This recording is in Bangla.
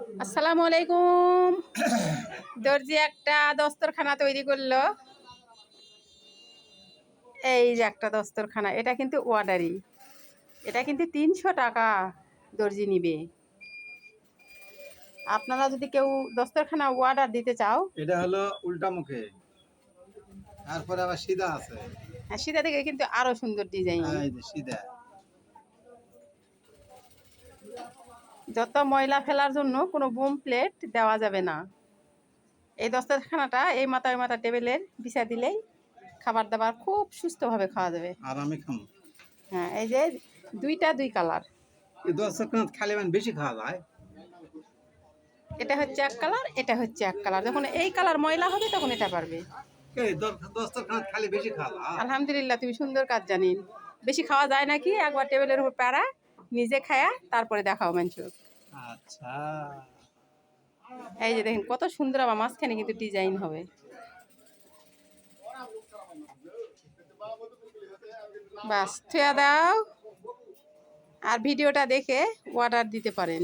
আসসালামু আলাইকুম। দর্জি একটা দস্তরখানা তৈরি করলো। এই যে একটা দস্তরখানা, এটা কিন্তু অর্ডারি। এটা কিন্তু 300 টাকা দর্জি নিবে। আপনারা যদি কেউ দস্তরখানা অর্ডার দিতে চাও, এটা হলো উল্টা মুখে, তারপরে আবার সিধা আছে। হ্যাঁ, সিধা থেকে কিন্তু আরো সুন্দর ডিজাইন। এই যে সিধা। যত ময়লা ফেলার জন্য কোনো বোম প্লেট দেওয়া যাবে না। এই দস্তরখানাটা এই মাথা ওই মাথা টেবিলের বিছা দিলেই খাবার দাবার খুব সুস্থভাবে খাওয়া যাবে। আর আমি খামো হ্যাঁ, এই যে দুই কালার। এই 10 খালি মানে বেশি খাওয়া যায়। এটা হচ্ছে এক কালার, এটা হচ্ছে এক কালার। যখন এই কালার ময়লা হবে তখন এটা পারবে। এই 10 খালি বেশি খাওয়া যায়। আলহামদুলিল্লাহ, তুমি সুন্দর কাজ জানিন। বেশি খাওয়া যায় নাকি? একবার টেবিলের উপর প্যারা নিজে খায়া তারপরে দেখাও মানুষ। আচ্ছা, এই যে দেখেন কত সুন্দর, আমার মাঝখানে কিন্তু ডিজাইন হবে। বাস থুয়া দাও, আর ভিডিওটা দেখে অর্ডার দিতে পারেন।